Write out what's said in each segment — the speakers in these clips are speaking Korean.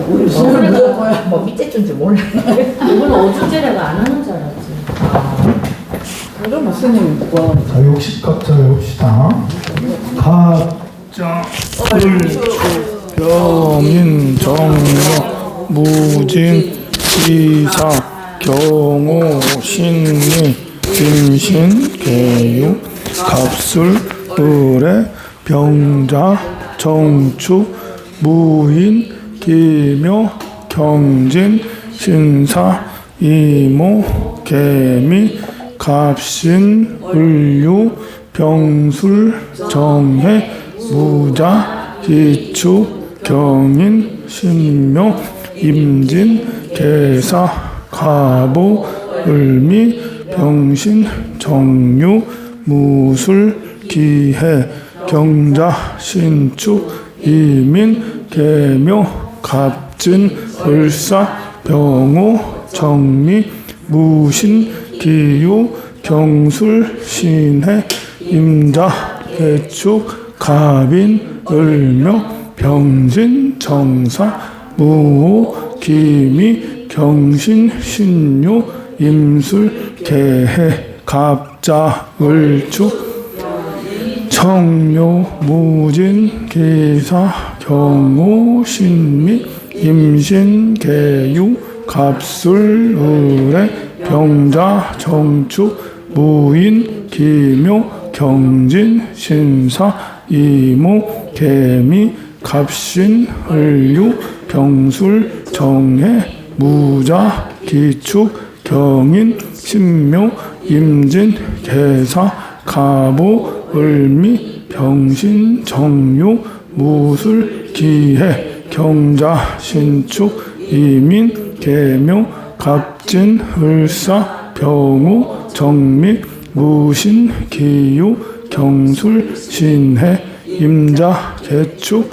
우리 무슨 거야? 뭐 밑에 줄줄 몰라. 이거는 어주제래가 안 하는 줄 알았지. 그럼 스님 뭐? 자욕식 각자 해봅시다. 각자 병인 정력 무진 이사 경호 신리 임신 계유 갑술 의뢰 병자 정축 무인 기묘 경진 신사 이모 개미 갑신 을류 병술 정해 무자 기축 경인 신묘 임진 계사 가보 을미 병신 정유 무술 기해 경자 신축 이민 계묘 갑진 을사 병호 정리 무신 기유 경술 신해 임자 개축 가빈 을묘 병진 정사 무호 기미 경신 신유 임술 개해 갑자 을축 청묘 무진 기사 경호 신미 임신 계유 갑술 의뢰 병자 정축 무인 기묘 경진 신사 이모 개미 갑신 을류 병술 정해 무자 기축 경인 신묘 임진 계사 가보 을미 병신 정유 무술 기해 경자 신축 이민 계묘 갑진 을사 병호 정미 무신 기유 경술 신해 임자 개축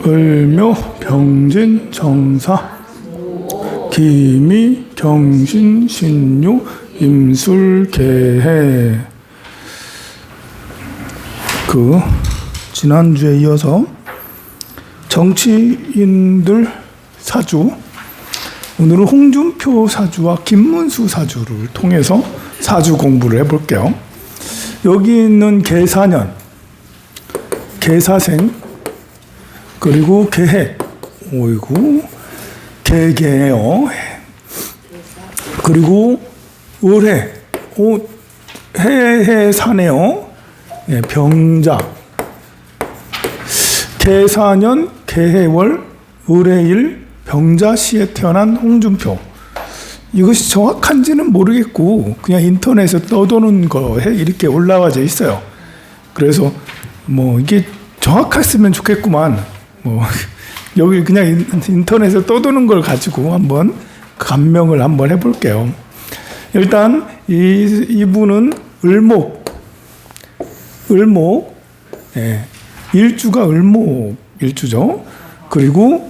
을묘 병진 정사 기미 경신 신유 임술 개해. 지난주에 이어서 정치인들 사주, 오늘은 홍준표 사주와 김문수 사주를 통해서 사주 공부를 해볼게요. 여기 있는 계사년, 계사생, 그리고 계해, 오이구, 개개요, 그리고 을해, 해해사네요. 예, 병자, 계사년, 계해월, 을해일, 병자시에 태어난 홍준표. 이것이 정확한지는 모르겠고 그냥 인터넷에 떠도는 거에 이렇게 올라와져 있어요. 그래서 뭐 이게 정확했으면 좋겠구만. 뭐 여기 그냥 인터넷에 떠도는 걸 가지고 한번 감명을 한번 해볼게요. 일단 이분은 을목, 예, 일주가 을목 일주죠. 그리고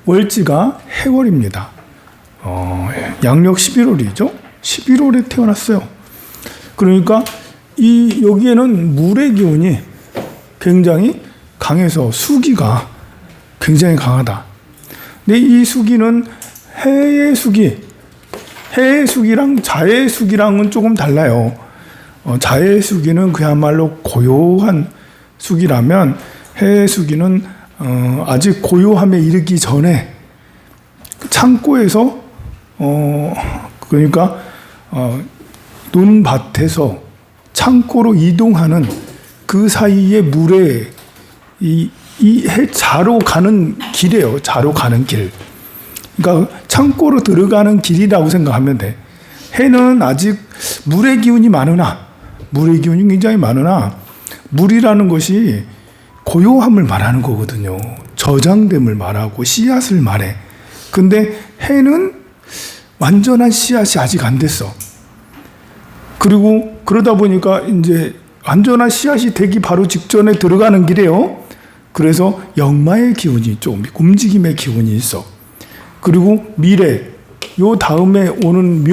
월지가 해월입니다. 양력 11월이죠. 11월에 태어났어요. 그러니까 여기에는 물의 기운이 굉장히 강해서 수기가 굉장히 강하다. 근데 이 수기는 해의 수기랑 자의 수기랑은 조금 달라요. 자의 수기는 그야말로 고요한 수기라면 해의 수기는 아직 고요함에 이르기 전에 창고에서 그러니까 논밭에서 창고로 이동하는 그 사이에 물에 이 자로 가는 길이에요. 자로 가는 길. 그러니까 창고로 들어가는 길이라고 생각하면 돼. 해는 아직 물의 기운이 굉장히 많으나 물이라는 것이 고요함을 말하는 거거든요. 저장됨을 말하고 씨앗을 말해. 근데 해는 완전한 씨앗이 아직 안 됐어. 그리고 그러다 보니까 이제 완전한 씨앗이 되기 바로 직전에 들어가는 길이에요. 그래서 역마의 기운이 좀 움직임의 기운이 있어. 그리고 미래, 요 다음에 오는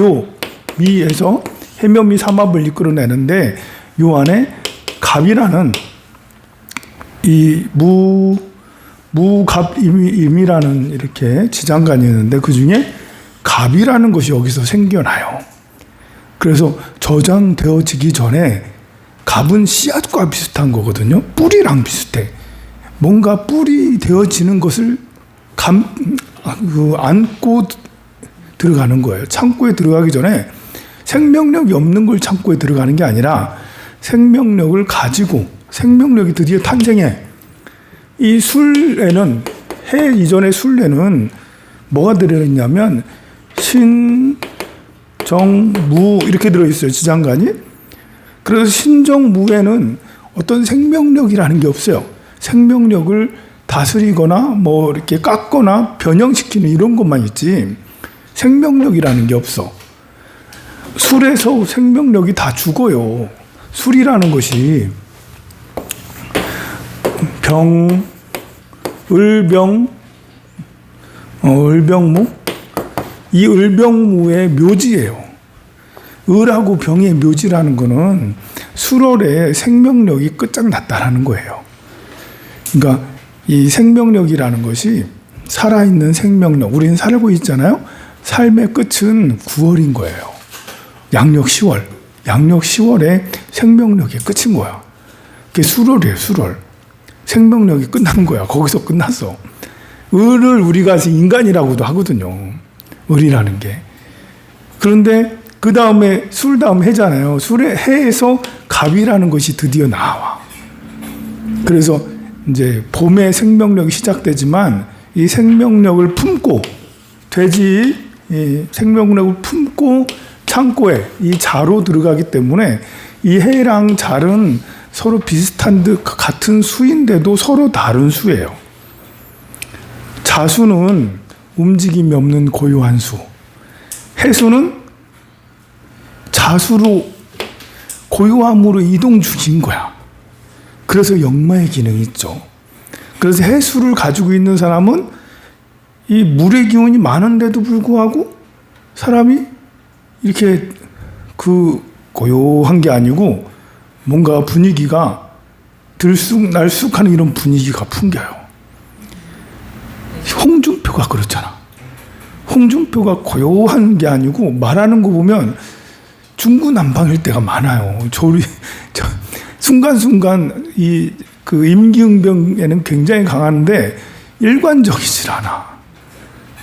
미에서 해묘미 삼합을 이끌어내는데 요 안에 갑이라는 이 무갑임이라는 이렇게 지장간이 있는데 그 중에 갑이라는 것이 여기서 생겨나요. 그래서 저장되어지기 전에 갑은 씨앗과 비슷한 거거든요. 뿌리랑 비슷해. 뭔가 뿌리 되어지는 것을 안고 들어가는 거예요. 창고에 들어가기 전에 생명력이 없는 걸 창고에 들어가는 게 아니라 생명력을 가지고 생명력이 드디어 탄생해. 이 술에는 해 이전의 술에는 뭐가 들어있냐면 신, 정, 무 이렇게 들어있어요. 지장간이. 그래서 신정무에는 어떤 생명력이라는 게 없어요. 생명력을 다스리거나 뭐 이렇게 깎거나 변형시키는 이런 것만 있지 생명력이라는 게 없어. 술에서 생명력이 다 죽어요. 술이라는 것이 병, 을병, 을병무? 이 을병무의 묘지예요. 을하고 병의 묘지라는 거는 술월의 생명력이 끝장났다라는 거예요. 그러니까 이 생명력이라는 것이 살아있는 생명력, 우리는 살고 있잖아요. 삶의 끝은 9월인 거예요. 양력 10월. 양력 10월에 생명력이 끝인 거야. 그게 술월이에요, 술월. 생명력이 끝난 거야. 거기서 끝났어. 을을 우리가 인간이라고도 하거든요. 을이라는 게. 그런데 그 다음에 술 다음 해잖아요. 술의 해에서 갑이라는 것이 드디어 나와. 그래서 이제 봄에 생명력이 시작되지만 이 생명력을 품고 돼지 이 생명력을 품고 창고에 이 자로 들어가기 때문에 이 해랑 잘은 서로 비슷한 듯 같은 수인데도 서로 다른 수예요. 자수는 움직임이 없는 고요한 수. 해수는 자수로 고요함으로 이동 중인 거야. 그래서 역마의 기능이 있죠. 그래서 해수를 가지고 있는 사람은 이 물의 기운이 많은데도 불구하고 사람이 이렇게 고요한 게 아니고 뭔가 분위기가 들쑥날쑥하는 이런 분위기가 풍겨요. 홍준표가 그렇잖아. 홍준표가 고요한 게 아니고 말하는 거 보면 중구난방일 때가 많아요. 순간순간 임기응변에는 굉장히 강한데 일관적이질 않아.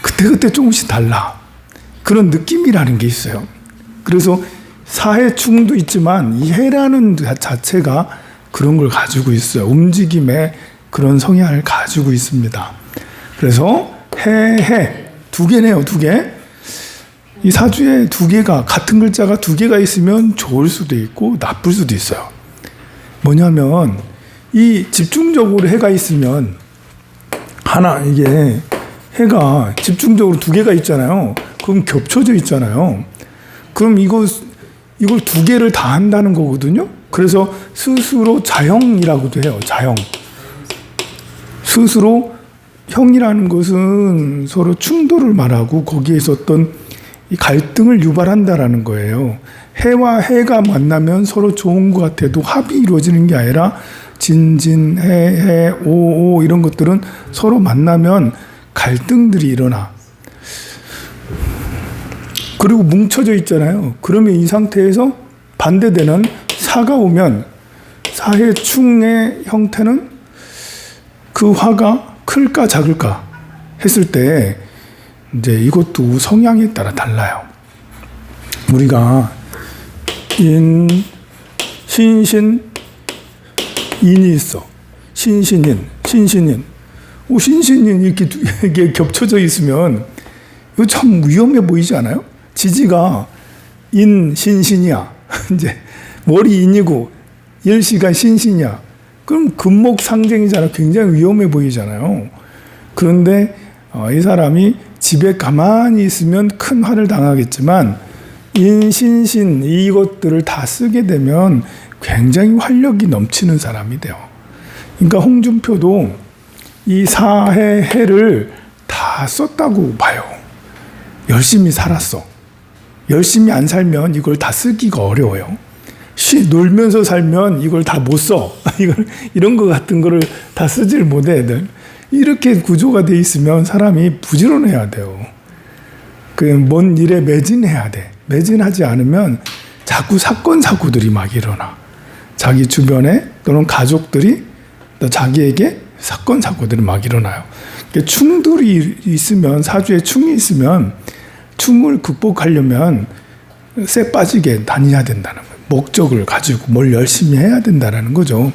그때그때 조금씩 달라. 그런 느낌이라는 게 있어요. 그래서 사해충도 있지만 이 해라는 자체가 그런 걸 가지고 있어요. 움직임의 그런 성향을 가지고 있습니다. 그래서 해 두 개네요. 두 개. 이 사주에 두 개가 같은 글자가 두 개가 있으면 좋을 수도 있고 나쁠 수도 있어요. 뭐냐면 이 집중적으로 해가 있으면 이게 해가 집중적으로 두 개가 있잖아요. 그럼 겹쳐져 있잖아요. 그럼 이걸 두 개를 다 한다는 거거든요. 그래서 스스로 자형이라고도 해요. 자형. 스스로 형이라는 것은 서로 충돌을 말하고 거기에서 어떤 이 갈등을 유발한다라는 거예요. 해와 해가 만나면 서로 좋은 것 같아도 합이 이루어지는 게 아니라 진진, 해, 오 이런 것들은 서로 만나면 갈등들이 일어나. 그리고 뭉쳐져 있잖아요. 그러면 이 상태에서 반대되는 사가 오면 사해충의 형태는 그 화가 클까 작을까 했을 때 이제 이것도 성향에 따라 달라요. 우리가 신신, 인이 있어. 신신인. 신신인 이게 겹쳐져 있으면 이거 참 위험해 보이지 않아요? 지지가 신신이야. 이제 머리 인이고 일시가 신신이야. 그럼 금목 상쟁이잖아. 굉장히 위험해 보이잖아요. 그런데 이 사람이 집에 가만히 있으면 큰 화를 당하겠지만 인신신 이것들을 다 쓰게 되면 굉장히 활력이 넘치는 사람이 돼요. 그러니까 홍준표도 이 사해 해를 다 썼다고 봐요. 열심히 살았어. 열심히 안 살면 이걸 다 쓰기가 어려워요. 놀면서 살면 이걸 다 못 써. 이런 거 같은 거를 다 쓰질 못해, 애들. 이렇게 구조가 돼 있으면 사람이 부지런해야 돼요. 그 먼 일에 매진해야 돼. 매진하지 않으면 자꾸 사건 사고들이 막 일어나. 자기 주변에 또는 가족들이 또 자기에게 사건 사고들이 막 일어나요. 충돌이 있으면, 사주에 충이 있으면 충을 극복하려면 쇠 빠지게 다녀야 된다는 거예요. 목적을 가지고 뭘 열심히 해야 된다는 거죠.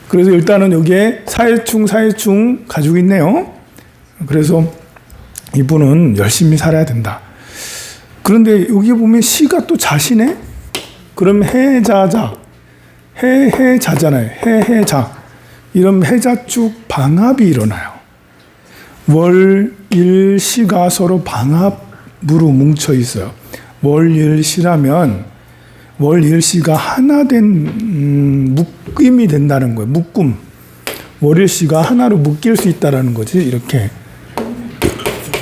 그래서 일단은 여기에 사해충 가지고 있네요. 그래서 이분은 열심히 살아야 된다. 그런데 여기 보면 시가 또 자시네? 그럼 해자잖아요. 해자. 이러면 해자축 방합이 일어나요. 월, 일, 시가 서로 방합으로 뭉쳐 있어요. 월, 일, 시라면 월, 일, 시가 하나 된 묶임이 된다는 거예요. 묶음. 월, 일, 시가 하나로 묶일 수 있다는 거지. 이렇게.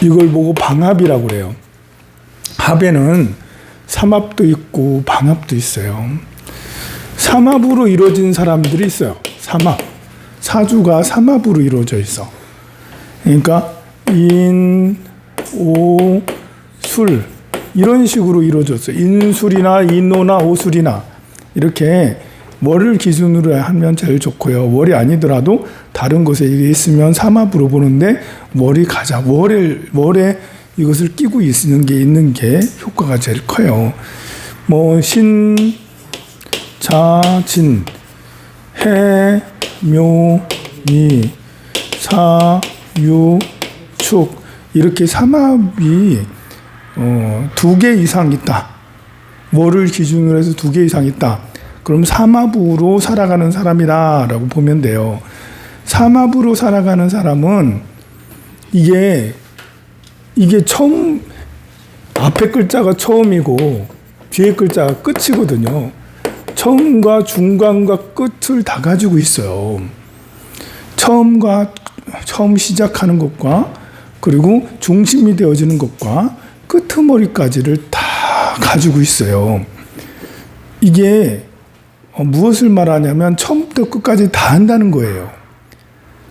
이걸 보고 방합이라고 그래요. 합에는 삼합도 있고 방합도 있어요. 삼합으로 이루어진 사람들이 있어요. 삼합. 사주가 삼합으로 이루어져 있어. 그러니까 인, 오, 술 이런 식으로 이루어졌어요. 인술이나 인오나 오술이나 이렇게 월을 기준으로 하면 제일 좋고요. 월이 아니더라도 다른 곳에 이게 있으면 삼합으로 보는데 월이 가장 월에 이것을 끼고 있는 게 효과가 제일 커요. 뭐 신, 자, 진, 해, 묘, 미, 사, 유, 축 이렇게 삼합이 2개 이상 있다. 월을 기준으로 해서 2개 이상 있다. 그럼 삼합으로 살아가는 사람이다라고 보면 돼요. 삼합으로 살아가는 사람은 이게 처음 앞에 글자가 처음이고 뒤에 글자가 끝이거든요. 처음과 중간과 끝을 다 가지고 있어요. 처음 시작하는 것과 그리고 중심이 되어지는 것과 끄트머리까지를 다 가지고 있어요. 이게 무엇을 말하냐면 처음부터 끝까지 다 한다는 거예요.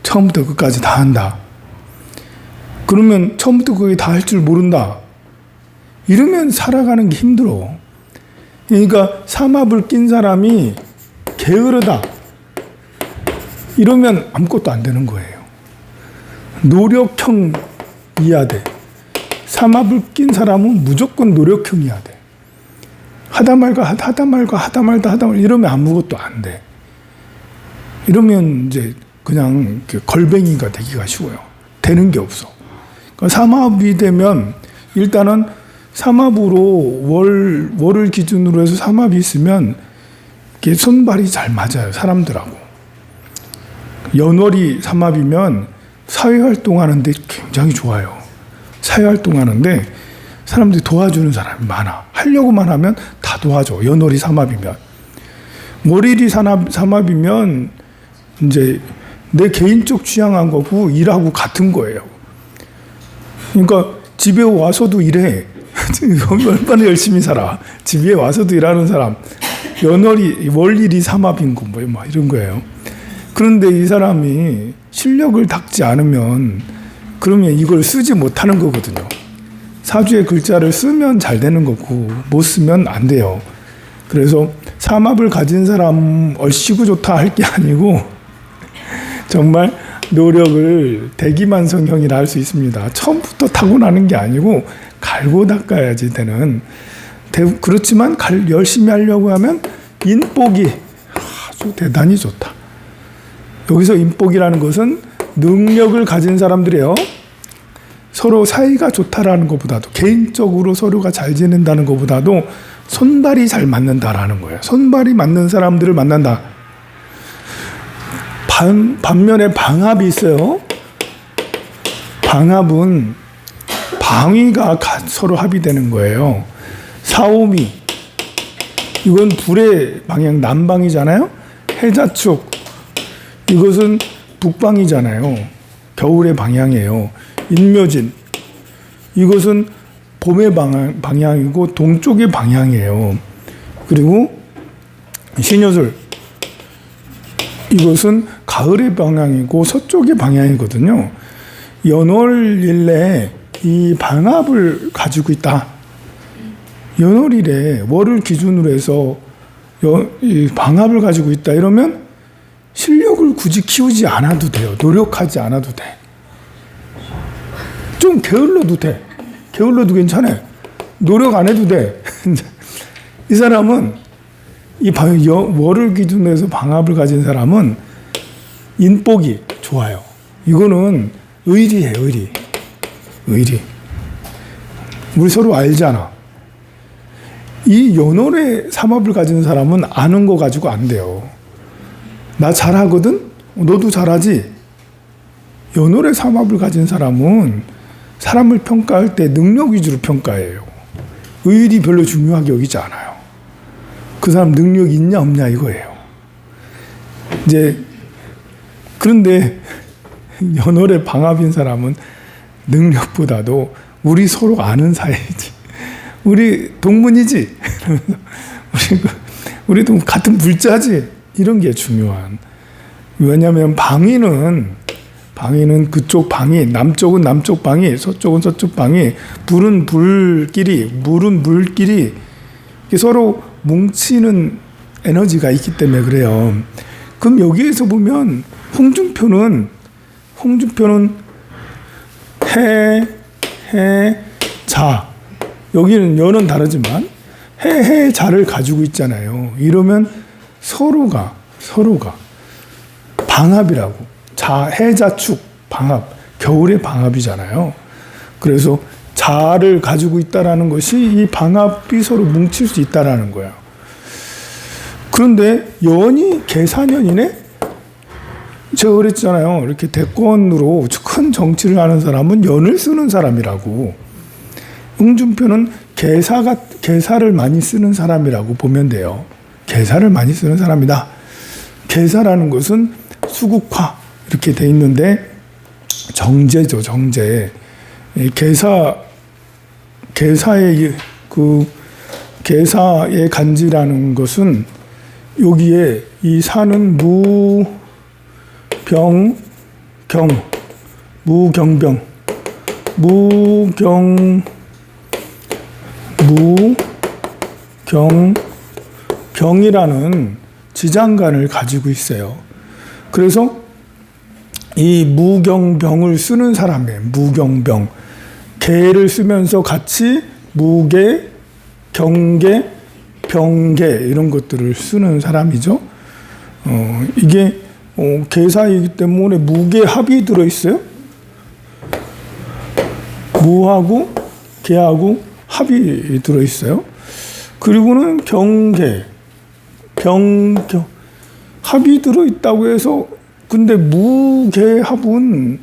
처음부터 끝까지 다 한다. 그러면 처음부터 끝까지 다 할 줄 모른다. 이러면 살아가는 게 힘들어. 그러니까 삼합을 낀 사람이 게으르다. 이러면 아무것도 안 되는 거예요. 노력형이어야 돼. 삼합을 낀 사람은 무조건 노력형이어야 돼. 하다 말다 이러면 아무것도 안 돼. 이러면 이제 그냥 걸뱅이가 되기가 쉬워요. 되는 게 없어. 그러니까 삼합이 되면 일단은 삼합으로 월을 기준으로 해서 삼합이 있으면 이게 손발이 잘 맞아요. 사람들하고. 연월이 삼합이면 사회활동하는데 굉장히 좋아요. 사회활동하는데 사람들이 도와주는 사람이 많아. 하려고만 하면 다 도와줘. 연월이 삼합이면. 월일이 삼합이면 이제 내 개인적 취향한 거고 일하고 같은 거예요. 그러니까 집에 와서도 일해. 얼마나 열심히 살아. 집에 와서도 일하는 사람. 월일이 삼합인 거 뭐 이런 거예요. 그런데 이 사람이 실력을 닦지 않으면 그러면 이걸 쓰지 못하는 거거든요. 사주의 글자를 쓰면 잘 되는 거고 못 쓰면 안 돼요. 그래서 삼합을 가진 사람 얼씨구 좋다 할 게 아니고 정말 노력을 대기만성형이라 할 수 있습니다. 처음부터 타고나는 게 아니고 갈고 닦아야지 되는. 그렇지만 열심히 하려고 하면 인복이 아주 대단히 좋다. 여기서 인복이라는 것은 능력을 가진 사람들이에요. 서로 사이가 좋다라는 것보다도 개인적으로 서로가 잘 지낸다는 것보다도 손발이 잘 맞는다라는 거예요. 손발이 맞는 사람들을 만난다. 반면에 방합이 있어요. 방합은 방위가 서로 합의되는 거예요. 사오미 이건 불의 방향 남방이잖아요. 해자축 이것은 북방이잖아요. 겨울의 방향이에요. 인묘진 이것은 봄의 방향이고 동쪽의 방향이에요. 그리고 신효술 이것은 가을의 방향이고 서쪽의 방향이거든요. 연월일에 이 방합을 가지고 있다. 연월일에 월을 기준으로 해서 이 방합을 가지고 있다. 이러면 실력을 굳이 키우지 않아도 돼요. 노력하지 않아도 돼. 좀 게을러도 돼. 게을러도 괜찮아요. 노력 안 해도 돼. 이 사람은 이 월을 기준으로 해서 방합을 가진 사람은 인복이 좋아요. 이거는 의리예요, 의리. 의리. 우리 서로 알잖아. 이 연월의 삼합을 가진 사람은 아는 거 가지고 안 돼요. 나 잘하거든? 너도 잘하지? 연월의 삼합을 가진 사람은 사람을 평가할 때 능력 위주로 평가해요. 의리 별로 중요하게 여기지 않아요. 그 사람 능력 있냐 없냐 이거예요. 이제 그런데 연월의 방합인 사람은 능력보다도 우리 서로 아는 사이지. 우리 동문이지. 우리도 같은 불자지. 이런 게 중요한. 왜냐하면 방위는 그쪽 방위, 남쪽은 남쪽 방위, 서쪽은 서쪽 방위, 불은 불끼리, 물은 물끼리 서로 뭉치는 에너지가 있기 때문에 그래요. 그럼 여기에서 보면 홍준표는 해, 자. 여기는 연은 다르지만 해, 자를 가지고 있잖아요. 이러면 서로가 방합이라고. 자, 해자축 방합, 겨울의 방합이잖아요. 그래서 자를 가지고 있다라는 것이 이 방합이 서로 뭉칠 수 있다라는 거야. 그런데 연이 계사년이네? 제가 그랬잖아요. 이렇게 대권으로 큰 정치를 하는 사람은 연을 쓰는 사람이라고. 홍준표는 계사를 많이 쓰는 사람이라고 보면 돼요. 계사를 많이 쓰는 사람이다. 계사라는 것은 수국화 이렇게 돼 있는데 정제죠, 정제. 계사의 간지라는 것은 여기에 이 사는 무경병이라는 지장간을 가지고 있어요. 그래서 이 무경병을 쓰는 사람이에요. 무경병. 개를 쓰면서 같이 무계, 경계, 병계 이런 것들을 쓰는 사람이죠. 이게 계사이기 때문에 무계합이 들어있어요. 무하고 계하고 합이 들어있어요. 그리고는 경계, 합이 들어있다고 해서 근데 무계합은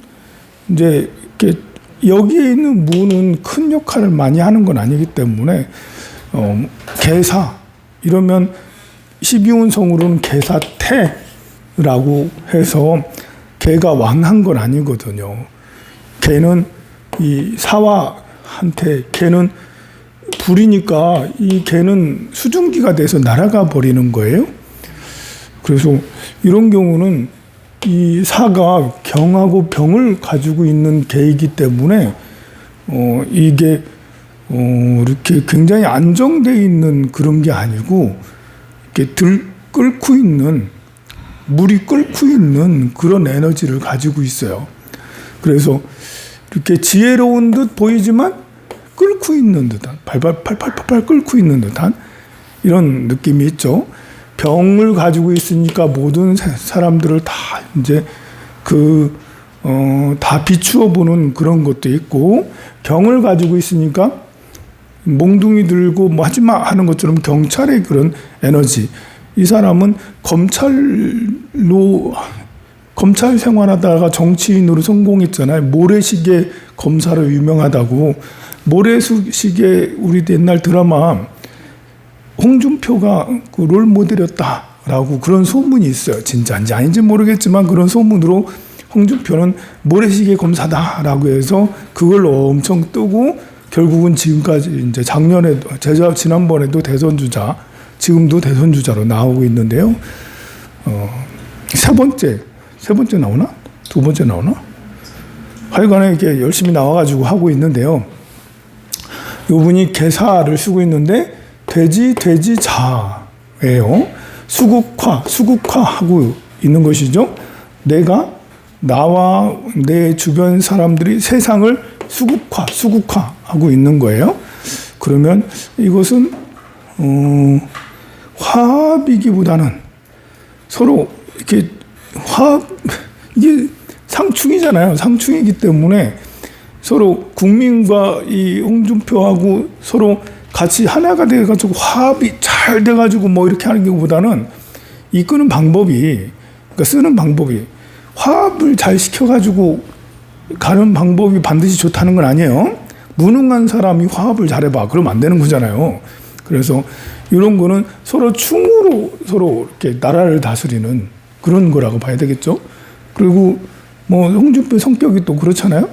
이제 이렇게 여기에 있는 무는 큰 역할을 많이 하는 건 아니기 때문에 계사 이러면 12운성으로는 계사태라고 해서 개가 왕한 건 아니거든요. 개는 이 사화한테 개는 불이니까 이 개는 수증기가 돼서 날아가 버리는 거예요. 그래서 이런 경우는 이 사가 경하고 병을 가지고 있는 개이기 때문에 이게 이렇게 굉장히 안정되어 있는 그런 게 아니고 이렇게 끓고 있는 물이 끓고 있는 그런 에너지를 가지고 있어요. 그래서 이렇게 지혜로운 듯 보이지만 끓고 있는 듯한 팔팔 끓고 있는 듯한 이런 느낌이 있죠. 병을 가지고 있으니까 모든 사람들을 다 이제 다 비추어 보는 그런 것도 있고, 경을 가지고 있으니까 몽둥이 들고 뭐 하지마 하는 것처럼 경찰의 그런 에너지. 이 사람은 검찰 생활하다가 정치인으로 성공했잖아요. 모래시계 검사로 유명하다고. 모래시계 우리 옛날 드라마 홍준표가 그 롤모델이었다라고 그런 소문이 있어요. 진짜인지 아닌지 모르겠지만 그런 소문으로 홍준표는 모래시계 검사다라고 해서 그걸 엄청 뜨고 결국은 지금까지 이제 지난번에도 대선 주자, 지금도 대선 주자로 나오고 있는데요. 세 번째 나오나? 두 번째 나오나? 하여간에 이렇게 열심히 나와가지고 하고 있는데요. 요분이 개사를 쓰고 있는데 돼지 자예요. 수국화하고 있는 것이죠. 내가 나와 내 주변 사람들이 세상을 수국화하고 있는 거예요. 그러면 이것은 화합이기보다는 서로 이렇게 이게 상충이잖아요. 상충이기 때문에 서로 국민과 이 홍준표하고 서로 같이 하나가 돼가지고 화합이 잘 돼가지고 뭐 이렇게 하는 경우보다는 이끄는 방법이, 그러니까 쓰는 방법이 화합을 잘 시켜가지고 가는 방법이 반드시 좋다는 건 아니에요. 무능한 사람이 화합을 잘해봐. 그러면 안 되는 거잖아요. 그래서 이런 거는 서로 충으로 서로 이렇게 나라를 다스리는 그런 거라고 봐야 되겠죠. 그리고 뭐 홍준표 성격이 또 그렇잖아요.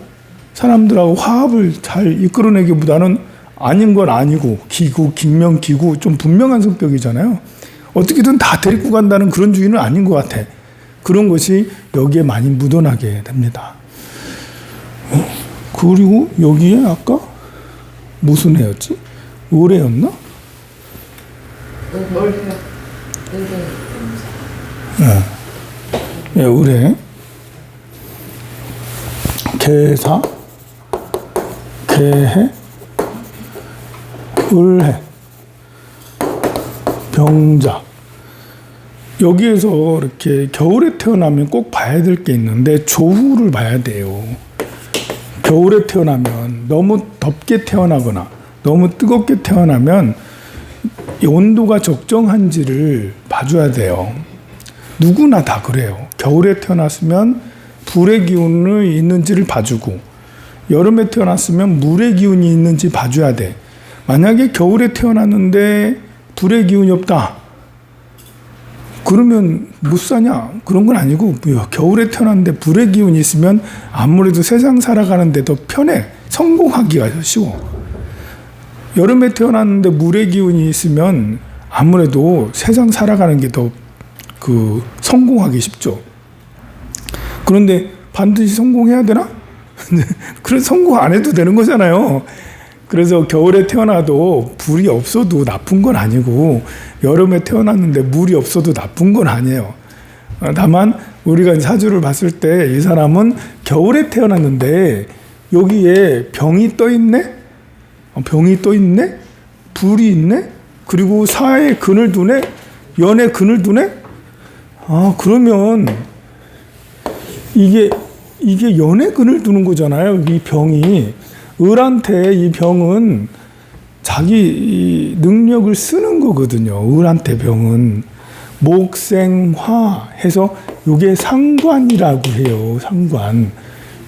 사람들하고 화합을 잘 이끌어내기보다는 아닌 건 아니고 김명기구 좀 분명한 성격이잖아요. 어떻게든 다 데리고 간다는 그런 주의는 아닌 것 같아. 그런 것이 여기에 많이 묻어나게 됩니다. 그리고 여기에 아까 무슨 해였지? 의뢰였나? 뭘 해요? 네, 의뢰. 개사, 개해, 을해, 병자. 여기에서 이렇게 겨울에 태어나면 꼭 봐야 될 게 있는데 조후를 봐야 돼요. 겨울에 태어나면 너무 덥게 태어나거나 너무 뜨겁게 태어나면 온도가 적정한지를 봐줘야 돼요. 누구나 다 그래요. 겨울에 태어났으면 불의 기운이 있는지를 봐주고 여름에 태어났으면 물의 기운이 있는지 봐줘야 돼. 만약에 겨울에 태어났는데 불의 기운이 없다. 그러면 못 사냐? 그런 건 아니고 겨울에 태어났는데 불의 기운이 있으면 아무래도 세상 살아가는데 더 편해. 성공하기가 쉬워. 여름에 태어났는데 물의 기운이 있으면 아무래도 세상 살아가는 게 더 성공하기 쉽죠. 그런데 반드시 성공해야 되나? 그래서 성공 안 해도 되는 거잖아요. 그래서 겨울에 태어나도 불이 없어도 나쁜 건 아니고 여름에 태어났는데 물이 없어도 나쁜 건 아니에요. 다만 우리가 사주를 봤을 때 이 사람은 겨울에 태어났는데 여기에 병이 떠 있네? 병이 떠 있네? 불이 있네? 그리고 사에 근을 두네? 연에 근을 두네? 그러면 이게 연에 근을 두는 거잖아요. 이 병이. 을한테 이 병은 자기 이 능력을 쓰는 거거든요. 을한테 병은 목생화 해서 이게 상관이라고 해요. 상관.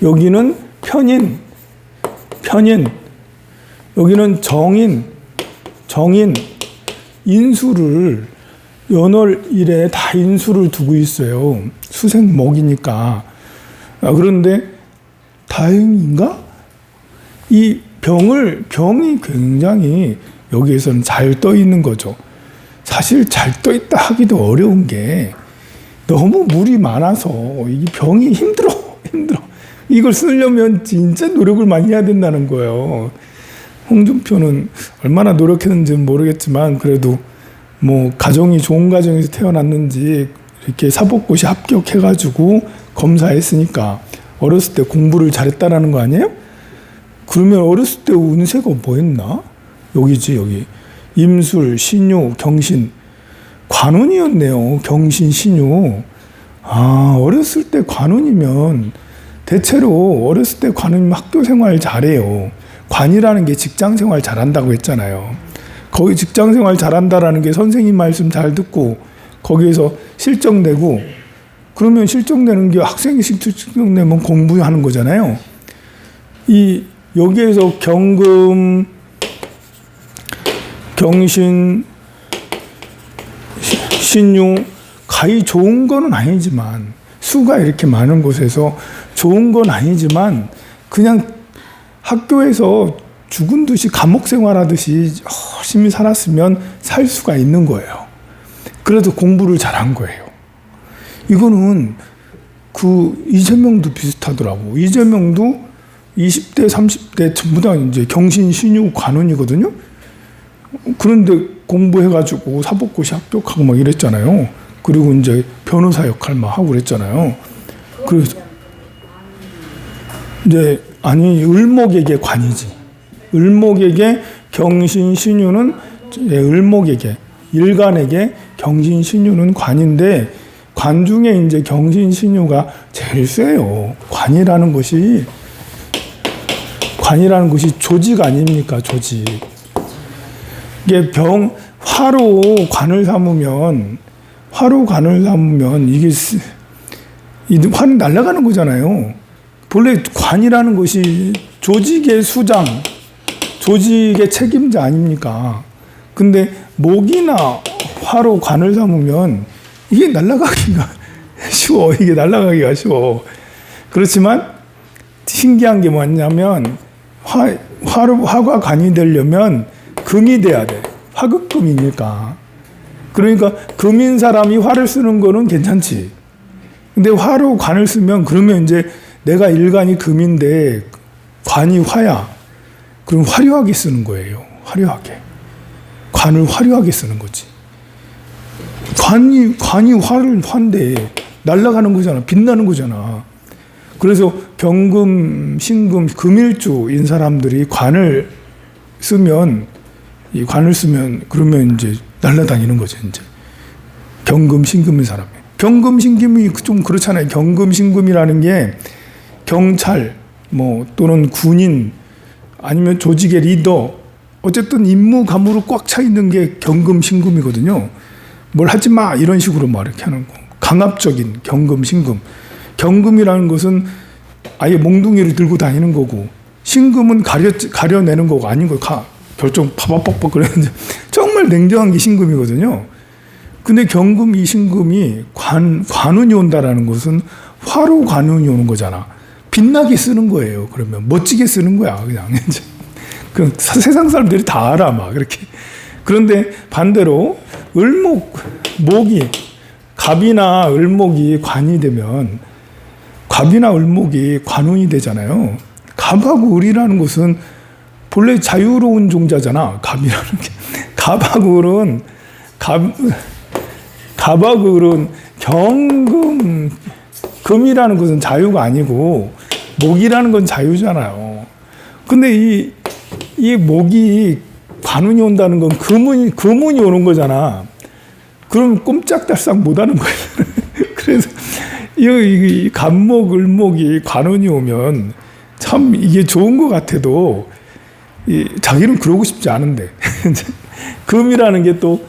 여기는 편인, 여기는 정인, 인수를 연월일에 다 인수를 두고 있어요. 수생목이니까. 그런데 다행인가? 이 병이 굉장히 여기에서는 잘 떠 있는 거죠. 사실 잘 떠 있다 하기도 어려운 게 너무 물이 많아서 이 병이 힘들어. 이걸 쓰려면 진짜 노력을 많이 해야 된다는 거예요. 홍준표는 얼마나 노력했는지는 모르겠지만 그래도 뭐 가정이 좋은 가정에서 태어났는지 이렇게 사법고시 합격해가지고 검사했으니까 어렸을 때 공부를 잘했다라는 거 아니에요? 그러면 어렸을 때 운세가 뭐였나? 여기지 여기 임술, 신유, 경신 관운이었네요. 경신, 신유. 어렸을 때 관운이면 대체로 어렸을 때 관운이면 학교 생활 잘해요. 관이라는 게 직장 생활 잘한다고 했잖아요. 거기 직장 생활 잘한다라는 게 선생님 말씀 잘 듣고 거기에서 실적 내고 그러면 실적 내는 게 학생이 실적 내면 공부하는 거잖아요. 여기에서 경금, 경신, 신유 가히 좋은 건 아니지만 수가 이렇게 많은 곳에서 좋은 건 아니지만 그냥 학교에서 죽은 듯이 감옥 생활하듯이 열심히 살았으면 살 수가 있는 거예요. 그래도 공부를 잘한 거예요. 이거는 그 이재명도 비슷하더라고. 이재명도 20대, 30대 전부 다 이제 경신, 신유, 관운이거든요. 그런데 공부해가지고 사법고시 합격하고 막 이랬잖아요. 그리고 이제 변호사 역할 막 하고 그랬잖아요. 그래서 이제 아니 을목에게 관이지. 을목에게 경신, 신유는 을목에게 일간에게 경신, 신유는 관인데 관 중에 이제 경신, 신유가 제일 세요. 관이라는 것이 조직 아닙니까? 조직. 이게 화로 관을 삼으면 이게 이 화는 날아가는 거잖아요. 본래 관이라는 것이 조직의 수장, 조직의 책임자 아닙니까? 근데 목이나 화로 관을 삼으면 이게 날아가기가 쉬워. 이게 날아가기가 쉬워. 그렇지만 신기한 게 뭐냐면 화가 관이 되려면 금이 돼야 돼. 화극금이니까. 그러니까 금인 사람이 화를 쓰는 거는 괜찮지. 근데 화로 관을 쓰면 그러면 이제 내가 일간이 금인데 관이 화야. 그럼 화려하게 쓰는 거예요. 화려하게. 관을 화려하게 쓰는 거지. 관이 화인데 날아가는 거잖아. 빛나는 거잖아. 그래서 경금, 신금, 금일주인 사람들이 관을 쓰면 그러면 이제 날아다니는 거죠. 이제 경금, 신금인 사람이. 경금, 신금이 좀 그렇잖아요. 경금, 신금이라는 게 경찰, 또는 군인, 아니면 조직의 리더, 어쨌든 임무 감으로 꽉 차 있는 게 경금, 신금이거든요. 뭘 하지 마 이런 식으로 막 이렇게 하는 거. 강압적인 경금, 신금. 경금이라는 것은 아예 몽둥이를 들고 다니는 거고, 신금은 가려내는 거고 아닌 거. 결정 파박박박 그랬는데 정말 냉정한 게 신금이거든요. 근데 경금, 이 신금이 관운이 온다라는 것은 화로 관운이 오는 거잖아. 빛나게 쓰는 거예요. 그러면 멋지게 쓰는 거야. 그냥 이제 그 세상 사람들이 다 알아 막 이렇게. 그런데 반대로 목이 갑이나 을목이 관이 되면 갑이나 을목이 관운이 되잖아요. 갑하고 을이라는 것은 본래 자유로운 종자잖아. 갑이라는 게. 갑하고 을은 금이라는 것은 자유가 아니고 목이라는 건 자유잖아요. 근데 이 목이 관운이 온다는 건 금운이 오는 거잖아. 그럼 꼼짝달싹 못 하는 거예요. 그래서 이 갑목, 을목이 관운이 오면 참 이게 좋은 것 같아도 자기는 그러고 싶지 않은데 금이라는 게 또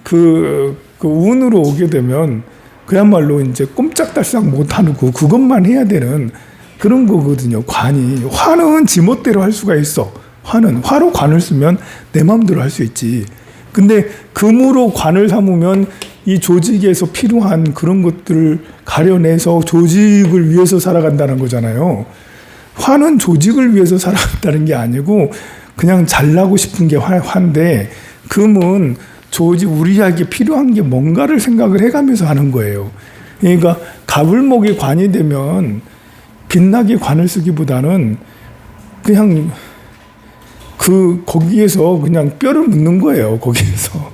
그 운으로 오게 되면 그야말로 이제 꼼짝달싹 못하는 그것만 해야 되는 그런 거거든요. 관이. 화는 지멋대로 할 수가 있어. 화로 관을 쓰면 내 마음대로 할 수 있지. 근데 금으로 관을 삼으면 이 조직에서 필요한 그런 것들을 가려내서 조직을 위해서 살아간다는 거잖아요. 화는 조직을 위해서 살아간다는 게 아니고 그냥 잘나고 싶은 게 화인데, 금은 우리에게 필요한 게 뭔가를 생각을 해가면서 하는 거예요. 그러니까 갑을목이 관이 되면 빛나게 관을 쓰기보다는 그냥 거기에서 그냥 뼈를 묻는 거예요. 거기에서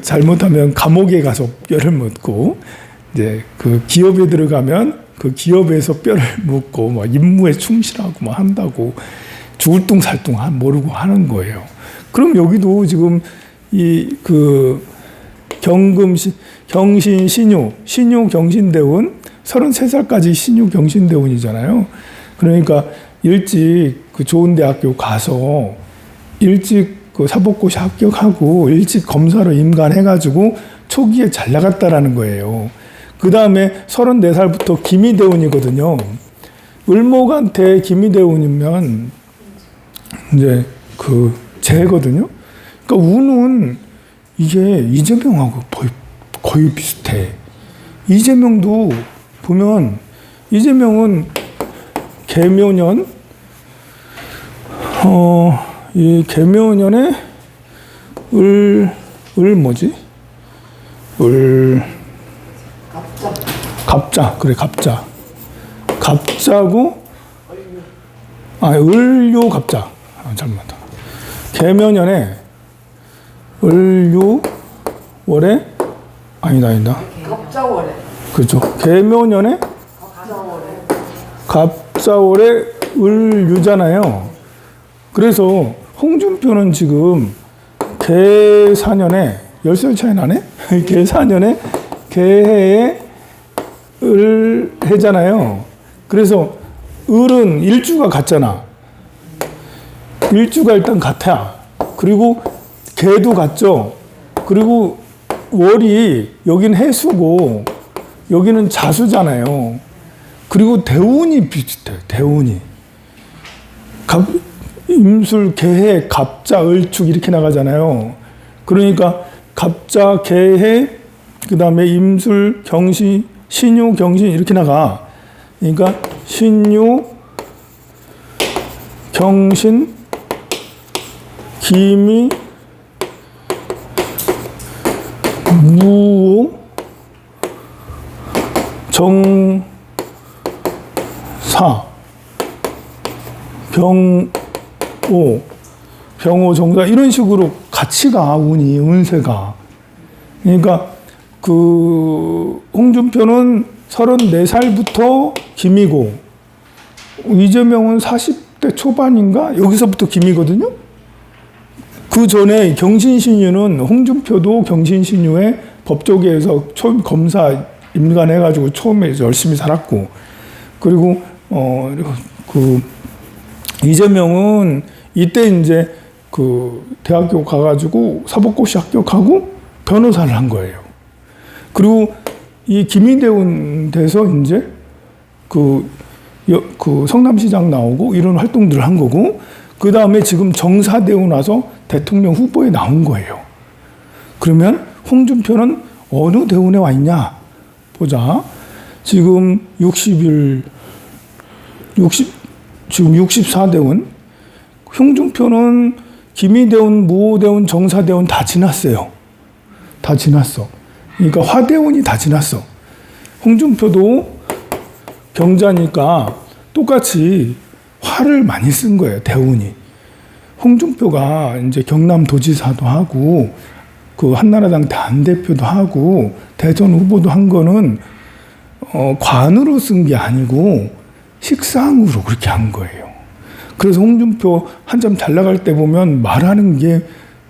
잘못하면 감옥에 가서 뼈를 묻고, 이제 그 기업에 들어가면 그 기업에서 뼈를 묻고 막 임무에 충실하고 막 한다고 죽을 둥살둥 모르고 하는 거예요. 그럼 여기도 지금 경금, 경신, 신유, 경신대운, 33살까지 신유, 경신대운이잖아요. 그러니까 일찍 그 좋은 대학교 가서 일찍 그 사법고시 합격하고 일찍 검사로 임관해가지고 초기에 잘 나갔다라는 거예요. 그 다음에 34살부터 기미대운이거든요. 을목한테 기미대운이면 이제 재거든요. 그러니까 운은 이게 이재명하고 거의 비슷해. 이재명도 보면 이재명은 개묘년, 이 개묘년에 갑자, 그래, 갑자. 갑자고, 을요, 갑자. 잘못했다. 계면연에, 을요, 월에, 아니다. 갑자월에. 그렇죠. 계면연에, 갑자월에, 을유잖아요. 그래서, 홍준표는 지금, 계사년에, 10살 차이 나네? 계사년에, 계해에, 을해잖아요. 그래서 을은 일주가 같잖아. 일주가 일단 같아. 그리고 개도 같죠. 그리고 월이 여긴 해수고 여기는 자수잖아요. 그리고 대운이 비슷해. 대운이. 임술, 개해, 갑자, 을축 이렇게 나가잖아요. 그러니까 갑자, 개해, 그 다음에 임술, 경시, 신유, 경신 이렇게 나가. 그러니까 신유, 경신, 기미, 무오, 정사, 병오, 정사 이런 식으로 같이 가. 운이, 운세가. 그러니까 홍준표는 34살부터 김이고, 이재명은 40대 초반인가? 여기서부터 김이거든요? 그 전에 경신신유는 홍준표도 경신신유에 법조계에서 검사 임관해가지고 처음에 열심히 살았고, 그리고, 이재명은 이때 이제 대학교 가가지고 사법고시 합격하고 변호사를 한 거예요. 그리고 이 김희대운 돼서 이제 그 성남시장 나오고 이런 활동들을 한 거고, 그 다음에 지금 정사되고 나서 대통령 후보에 나온 거예요. 그러면 홍준표는 어느 대운에 와 있냐 보자. 지금 지금 64대운. 홍준표는 김희대운, 무호대운, 정사대운 다 지났어요. 다 지났어. 그러니까 화대운이 다 지났어. 홍준표도 경자니까 똑같이 화를 많이 쓴 거예요. 대운이. 홍준표가 이제 경남도지사도 하고 그 한나라당 당대표도 하고 대선 후보도 한 거는 관으로 쓴 게 아니고 식상으로 그렇게 한 거예요. 그래서 홍준표 한참 잘 나갈 때 보면 말하는 게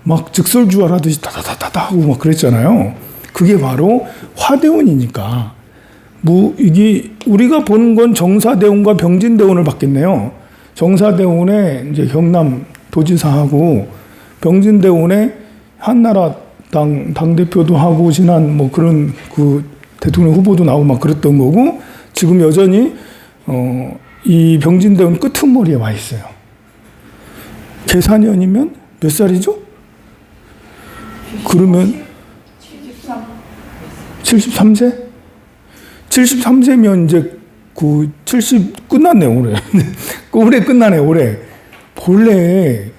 막 즉설주알 하듯이 다다다다 하고 막 그랬잖아요. 그게 바로 화대운이니까. 이게 우리가 보는 건 정사대운과 병진대운을 받겠네요. 정사대운에 이제 경남 도지사하고 병진대운에 한나라당 당대표도 하고 지난 뭐 그런 그 대통령 후보도 나오고 막 그랬던 거고, 지금 여전히 이 병진대운 끄트머리에 와 있어요. 계산년이면 몇 살이죠? 그러면 73세? 73세면 이제 70 끝났네, 올해. 올해 끝나네, 올해. 본래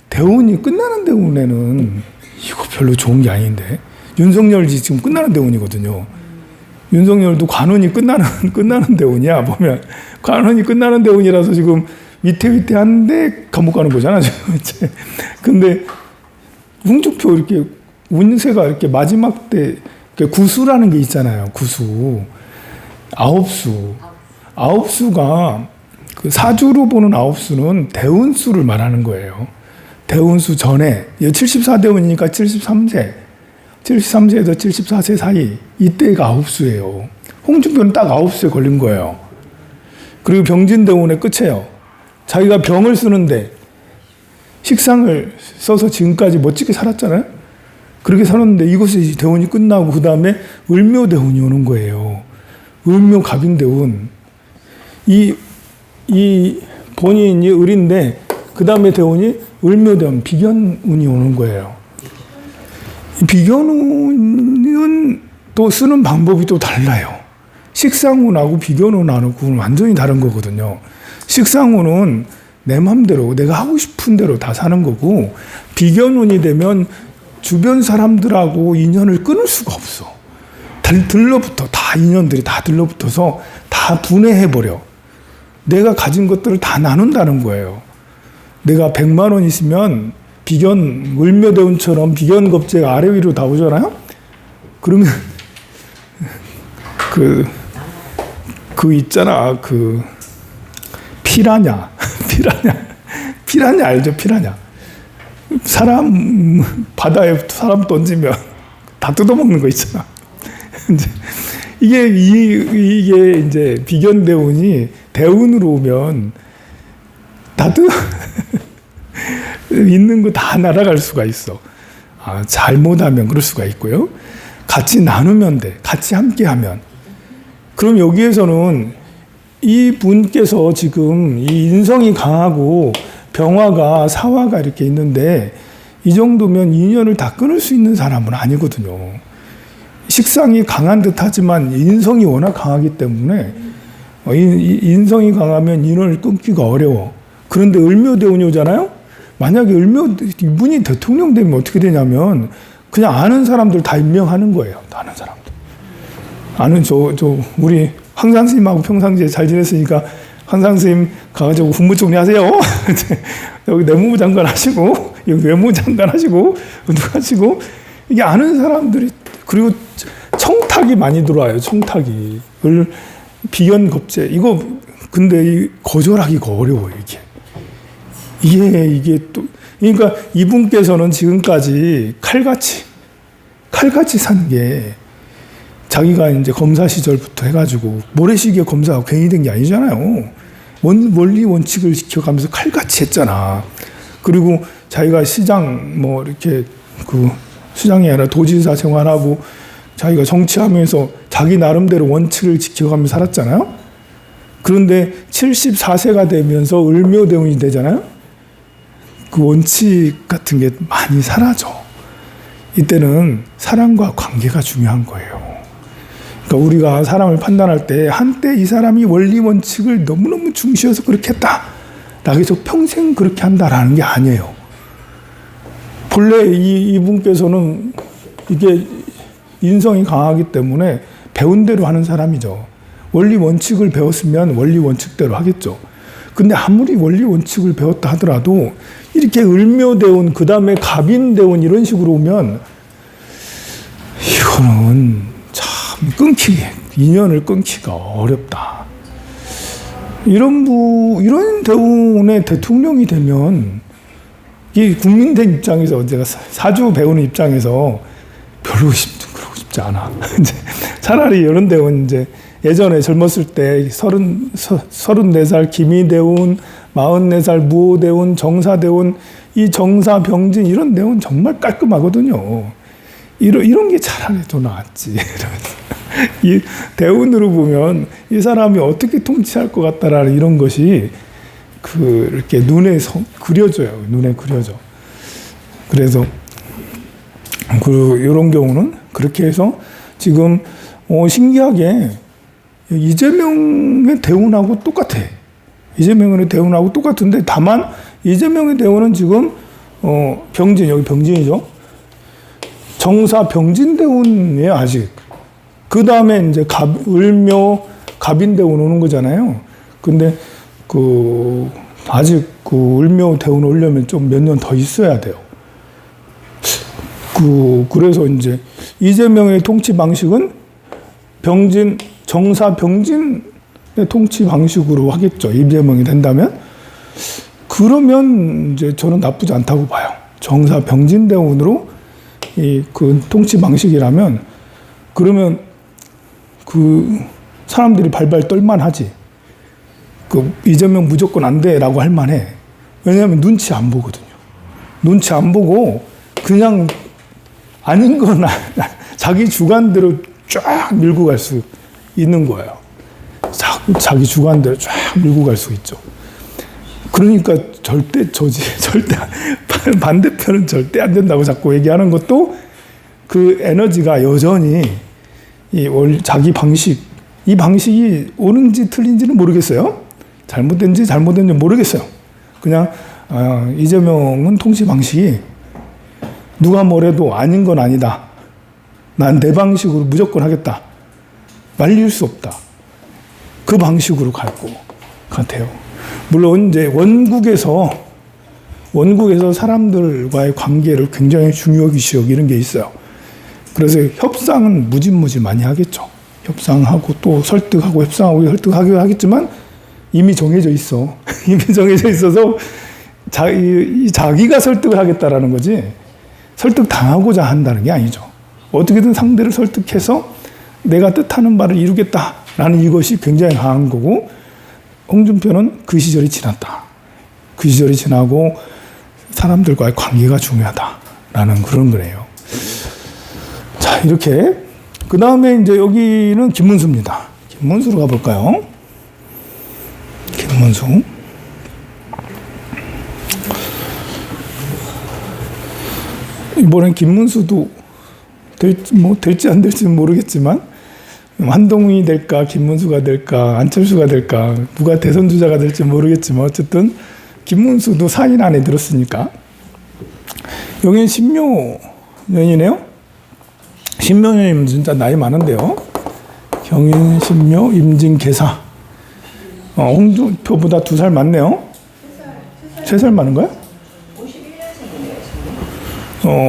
대운이 끝나는 대운에는 이거 별로 좋은 게 아닌데. 윤석열이 지금 끝나는 대운이거든요. 윤석열도 관운이 끝나는 대운이야, 보면. 관운이 끝나는 대운이라서 지금 위태위태한데 감옥 가는 거잖아, 지금. 근데 홍준표 이렇게 운세가 이렇게 마지막 때 구수라는 게 있잖아요. 구수. 아홉수가 그 사주로 보는 아홉수는 대운수를 말하는 거예요. 대운수 전에 74대운이니까 73세에서 74세 사이 이때가 아홉수예요. 홍준표는 딱 아홉수에 걸린 거예요. 그리고 병진대운의 끝이에요. 자기가 병을 쓰는데 식상을 써서 지금까지 멋지게 살았잖아요. 그렇게 살았는데 이것이 대운이 끝나고 그 다음에 을묘대운이 오는 거예요. 을묘갑인대운. 이 본인이 을인데 그 다음에 대운이 을묘대운, 비견운이 오는 거예요. 이 비견운은 또 쓰는 방법이 또 달라요. 식상운하고 비견운하고 완전히 다른 거거든요. 식상운은 내 맘대로 내가 하고 싶은 대로 다 사는 거고, 비견운이 되면 주변 사람들하고 인연을 끊을 수가 없어. 들러붙어. 다 인연들이 다 들러붙어서 다 분해해버려. 내가 가진 것들을 다 나눈다는 거예요. 내가 100만 원 있으면 비견, 을묘대운처럼 비견 겁재가 아래 위로 다 오잖아요? 그러면 그 있잖아. 피라냐. 피라냐 알죠? 피라냐. 바다에 사람 던지면 다 뜯어먹는 거 있잖아. 이게 이제 비견 대운이 대운으로 오면 다 있는 거 다 날아갈 수가 있어. 잘못하면 그럴 수가 있고요. 같이 나누면 돼. 같이 함께하면. 그럼 여기에서는 이 분께서 지금 이 인성이 강하고 병화가 사화가 이렇게 있는데 이 정도면 인연을 다 끊을 수 있는 사람은 아니거든요. 식상이 강한 듯하지만 인성이 워낙 강하기 때문에 인성이 강하면 인연을 끊기가 어려워. 그런데 을묘대운이 오잖아요. 만약에 이분이 대통령 되면 어떻게 되냐면 그냥 아는 사람들 다 임명하는 거예요. 아는 사람들. 우리 황상 스님하고 평상시에 잘 지냈으니까 황상 스님 가가지고 국무총리 하세요. 여기 내무부 장관 하시고 여기 외무부 장관 하시고 하시고 이게 아는 사람들이 그리고 청탁이 많이 들어와요. 청탁이 비견 겁재 이거 근데 거절하기가 어려워요. 이게 또 그러니까 이분께서는 지금까지 칼같이 산 게 자기가 이제 검사 시절부터 해가지고 모래시계 검사가 괜히 된 게 아니잖아요. 원리 원칙을 지켜가면서 칼같이 했잖아. 그리고 자기가 시장 이렇게 시장이 아니라 도지사 생활하고 자기가 정치하면서 자기 나름대로 원칙을 지켜가면서 살았잖아요. 그런데 74세가 되면서 을묘대운이 되잖아요. 그 원칙 같은 게 많이 사라져. 이때는 사람과 관계가 중요한 거예요. 그러니까 우리가 사람을 판단할 때 한때 이 사람이 원리 원칙을 너무너무 중시해서 그렇게 했다. 나에서 평생 그렇게 한다라는 게 아니에요. 본래 이분께서는 이게 인성이 강하기 때문에 배운 대로 하는 사람이죠. 원리 원칙을 배웠으면 원리 원칙대로 하겠죠. 근데 아무리 원리 원칙을 배웠다 하더라도 이렇게 을묘대운 그 다음에 갑인대운 이런 식으로 오면 이거는 참 인연을 끊기가 어렵다. 이런 대운의 대통령이 되면 이 국민된 입장에서 제가 사주 배우는 입장에서 별로 그러고 싶지 않아. 차라리 이런 대운 이제 예전에 젊었을 때 34살 기미대운, 44살 무오대운, 정사대운, 이 정사병진 이런 대운 정말 깔끔하거든요. 이런 게 차라리 더 낫지. 이 대운으로 보면 이 사람이 어떻게 통치할 것 같다라는 이런 것이 이렇게 눈에 그려져요. 눈에 그려져. 그래서 이런 경우는 그렇게 해서 지금 신기하게 이재명의 대운하고 똑같아. 이재명의 대운하고 똑같은데 다만 이재명의 대운은 지금 병진 여기 병진이죠. 정사 병진 대운이에요 아직. 그 다음에 이제 을묘 갑인 대운 오는 거잖아요. 근데 아직 을묘 대운 오려면 좀 몇 년 더 있어야 돼요. 그래서 이제 이재명의 통치 방식은 정사 병진의 통치 방식으로 하겠죠. 이재명이 된다면. 그러면 이제 저는 나쁘지 않다고 봐요. 정사 병진 대운으로 그 통치 방식이라면 그러면 사람들이 발발 떨만하지. 이재명 무조건 안 돼라고 할 만해. 왜냐하면 눈치 안 보거든요. 눈치 안 보고 그냥 아닌 건 자기 주관대로 쫙 밀고 갈 수 있는 거예요. 자기 주관대로 쫙 밀고 갈 수 있죠. 그러니까 절대 반대편은 절대 안 된다고 자꾸 얘기하는 것도 그 에너지가 여전히 자기 방식, 이 방식이 옳은지 틀린지는 모르겠어요. 잘못된지 모르겠어요. 그냥 이재명은 통치 방식이 누가 뭐래도 아닌 건 아니다. 난 내 방식으로 무조건 하겠다. 말릴 수 없다. 그 방식으로 갈 것 같아요. 물론 이제 원국에서 사람들과의 관계를 굉장히 중요시 여기는 게 있어요. 그래서 협상은 무지무지 많이 하겠죠. 협상하고 또 설득하고 협상하고 설득하기도 하겠지만 이미 정해져 있어. 이미 정해져 있어서 자기가 설득을 하겠다라는 거지 설득 당하고자 한다는 게 아니죠. 어떻게든 상대를 설득해서 내가 뜻하는 바를 이루겠다라는 이것이 굉장히 강한 거고 홍준표는 그 시절이 지났다. 그 시절이 지나고 사람들과의 관계가 중요하다라는 그런 거예요. 자, 이렇게 그 다음에 이제 여기는 김문수입니다. 김문수로 가볼까요? 김문수. 이번엔 김문수도 될지 안 될지는 모르겠지만 한동훈이 될까 김문수가 될까 안철수가 될까 누가 대선 주자가 될지 모르겠지만 어쨌든 김문수도 4인 안에 들었으니까 여기는 신묘년이네요. 신묘년이면 진짜 나이 많은데요. 경인, 신묘, 임진, 계사. 홍준표보다 2살 많네요. 3살 많은 거야?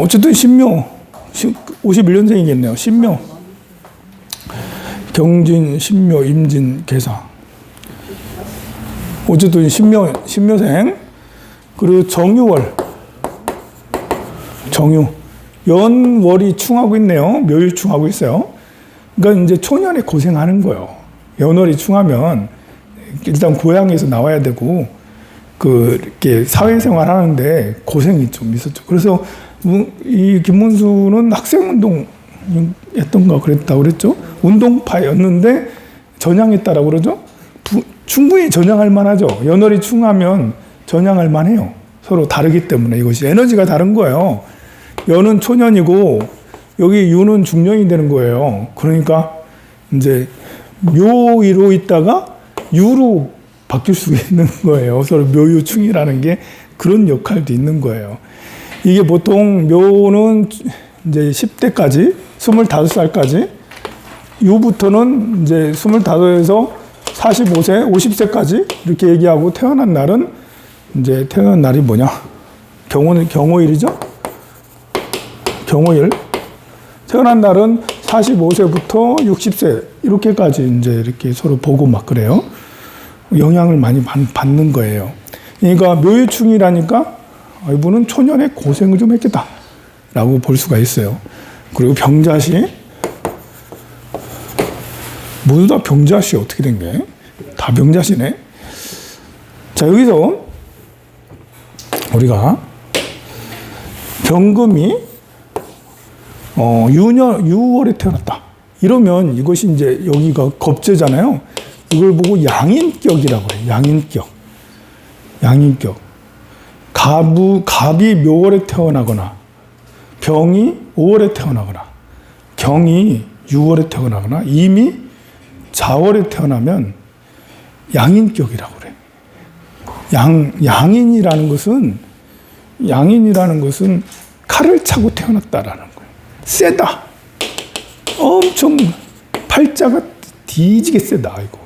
어쨌든 신묘 51년생이겠네요. 신묘, 경진, 신묘, 임진, 계사. 어쨌든 신묘생. 그리고 정유월, 정유. 연월이 충하고 있네요. 묘일 충하고 있어요. 그러니까 이제 초년에 고생하는 거예요. 연월이 충하면 일단 고향에서 나와야 되고 이렇게 사회생활 하는데 고생이 좀 있었죠. 그래서 이 김문수는 학생운동 했던가 그랬죠. 운동파였는데 전향했다라고 그러죠. 충분히 전향할 만하죠. 연월이 충하면 전향할 만해요. 서로 다르기 때문에 이것이 에너지가 다른 거예요. 연은 초년이고 여기 유는 중년이 되는 거예요. 그러니까 이제 묘위로 있다가 유로 바뀔 수 있는 거예요. 서로 묘유충이라는 게 그런 역할도 있는 거예요. 이게 보통 묘는 이제 10대까지 25살까지 유부터는 이제 25에서 45세, 50세까지 이렇게 얘기하고 태어난 날은 이제 태어난 날이 뭐냐? 경호일이죠? 경호일. 태어난 날은 45세부터 60세 이렇게까지 이제 이렇게 서로 보고 막 그래요. 영향을 많이 받는 거예요. 그러니까 묘유충이라니까 이분은 초년에 고생을 좀 했겠다라고 볼 수가 있어요. 그리고 병자시. 모두 다 병자시 어떻게 된 게? 다 병자시네. 자, 여기서 우리가 병금이 6월에 태어났다. 이러면 이것이 이제 여기가 겁재잖아요. 이걸 보고 양인격이라고 해요. 양인격. 양인격. 갑이 묘월에 태어나거나 병이 5월에 태어나거나 경이 6월에 태어나거나 임이 자월에 태어나면 양인격이라고 그래. 양인이라는 것은 칼을 차고 태어났다라는 거예요. 세다. 엄청 팔자가 뒤지게 세다. 이거.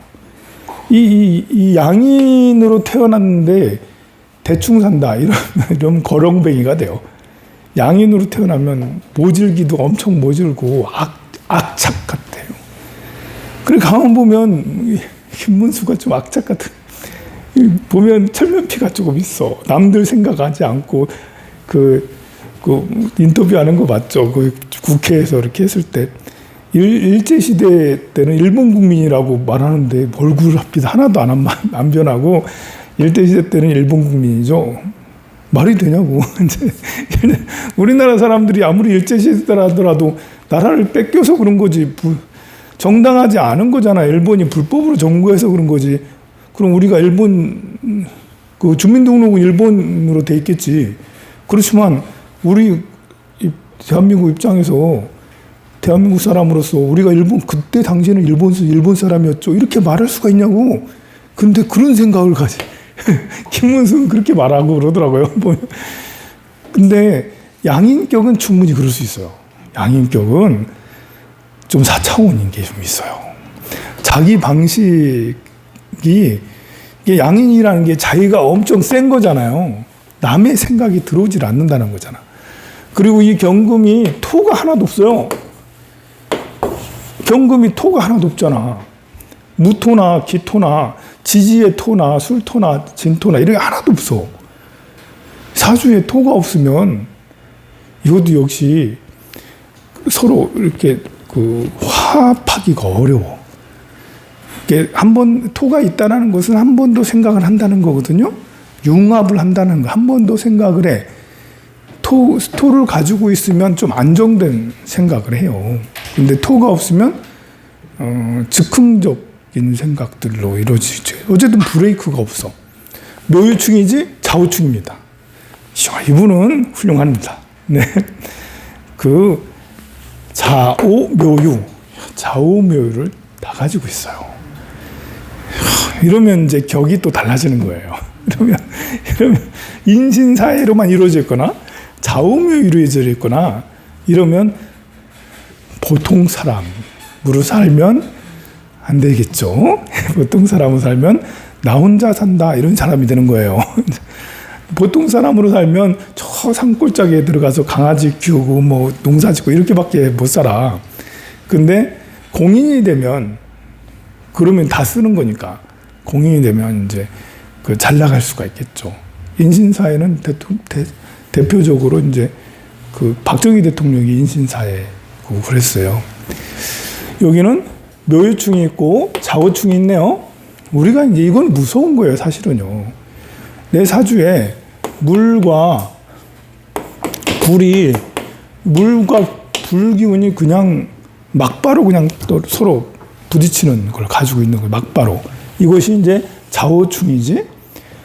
이 양인으로 태어났는데 대충 산다. 이러면 거렁뱅이가 돼요. 양인으로 태어나면 모질기도 엄청 모질고 악착 같아요. 그리고 가만 보면 김문수가 좀 악착 같은. 보면 철면피가 조금 있어. 남들 생각하지 않고 그 인터뷰하는 거 맞죠? 그 국회에서 이렇게 했을 때 일제시대 때는 일본 국민이라고 말하는데 얼굴 합이 하나도 안 변하고 일제시대 때는 일본 국민이죠. 말이 되냐고. 우리나라 사람들이 아무리 일제시대라더라도 나라를 뺏겨서 그런 거지 정당하지 않은 거잖아. 일본이 불법으로 점거해서 그런 거지. 그럼 우리가 일본 주민등록은 일본으로 돼 있겠지. 그렇지만 우리 대한민국 입장에서 대한민국 사람으로서 우리가 그때 당시에는 일본 사람이었죠. 이렇게 말할 수가 있냐고. 근데 그런 생각을 가지. 김문수는 그렇게 말하고 그러더라고요. 근데 양인격은 충분히 그럴 수 있어요. 양인격은 좀 4차원인 게 좀 있어요. 자기 방식이, 이게 양인이라는 게 자기가 엄청 센 거잖아요. 남의 생각이 들어오질 않는다는 거잖아. 그리고 이 경금이 토가 하나도 없어요. 경금이 토가 하나도 없잖아. 무토나 기토나 지지의 토나 술토나 진토나 이런 게 하나도 없어. 사주에 토가 없으면 이것도 역시 서로 이렇게 그 화합하기가 어려워. 이게 한번 토가 있다는 것은 한 번 더 생각을 한다는 거거든요. 융합을 한다는 거 한 번 더 생각을 해. 토를 가지고 있으면 좀 안정된 생각을 해요. 근데 토가 없으면 즉흥적인 생각들로 이루어지죠. 어쨌든 브레이크가 없어. 묘유충이지 좌우충입니다. 이분은 훌륭합니다. 네, 그 좌우묘유, 좌우묘유를 다 가지고 있어요. 이러면 이제 격이 또 달라지는 거예요. 이러면 인신사회로만 이루어져 있거나 좌우묘 이루어져 있거나 이러면 보통 사람으로 살면 안 되겠죠. 보통 사람으로 살면 나 혼자 산다 이런 사람이 되는 거예요. 보통 사람으로 살면 저 산골짜기에 들어가서 강아지 키우고 뭐 농사 짓고 이렇게밖에 못 살아. 근데 공인이 되면 그러면 다 쓰는 거니까 공인이 되면 이제 그 잘 나갈 수가 있겠죠. 인신사회는 대표적으로 이제 그 박정희 대통령이 인신사회고 그랬어요. 여기는 묘유충이 있고 좌우충이 있네요. 우리가 이제 이건 무서운 거예요, 사실은요. 내 사주에 물과 불 기운이 그냥 막바로 그냥 또 서로 부딪히는 걸 가지고 있는 거예요. 막바로. 이것이 이제 좌우충이지.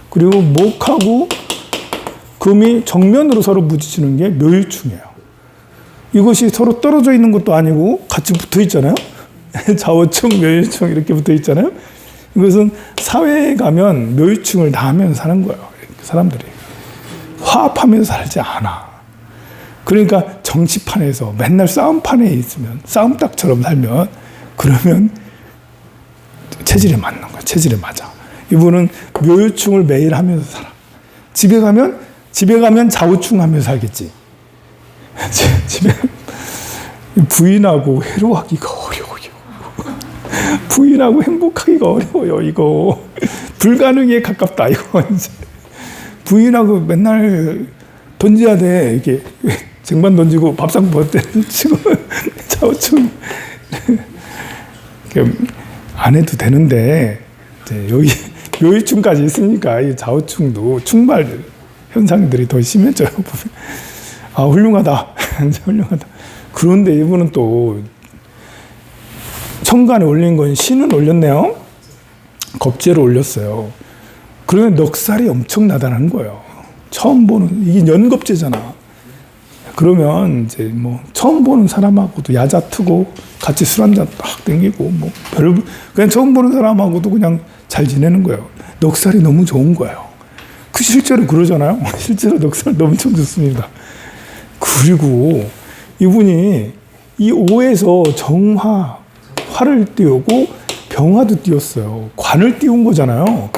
그리고 목하고 금이 정면으로 서로 부딪히는 게 묘유충이에요. 이것이 서로 떨어져 있는 것도 아니고 같이 붙어 있잖아요. 좌우충, 묘유충 이렇게 붙어 있잖아요. 이것은 사회에 가면 묘유충을 다 하면서 사는 거예요. 사람들이. 화합하면서 살지 않아. 그러니까 정치판에서 맨날 싸움판에 있으면, 싸움닭처럼 살면, 그러면 체질에 맞는 거야. 체질에 맞아. 이분은 묘유충을 매일 하면서 살아. 집에 가면 좌우충 하면서 살겠지. 집에 부인하고 회로하기가 어려워요. 부인하고 행복하기가 어려워요. 이거 불가능에 가깝다. 이거 이제 부인하고 맨날 던져야 돼. 이렇게 쟁반 던지고 밥상 치고 좌우충 안 해도 되는데 이제 여기 묘유충까지 있으니까 이 좌우충도 충발 현상들이 더 심해져요. 아, 훌륭하다. 훌륭하다. 그런데 이분은 또 천간에 올린 건 신은 올렸네요. 겁재를 올렸어요. 그러면 넉살이 엄청나다는 거예요. 처음 보는, 이게 연겁재잖아. 그러면 이제 뭐 처음 보는 사람하고도 야자트고 같이 술 한잔 딱 땡기고 뭐 그냥 처음 보는 사람하고도 그냥 잘 지내는 거예요. 넉살이 너무 좋은 거예요. 그 실제로 그러잖아요. 실제로 넉살도 엄청 좋습니다. 그리고 이분이 이 오에서 정화, 화를 띄우고 병화도 띄웠어요. 관을 띄운 거잖아요.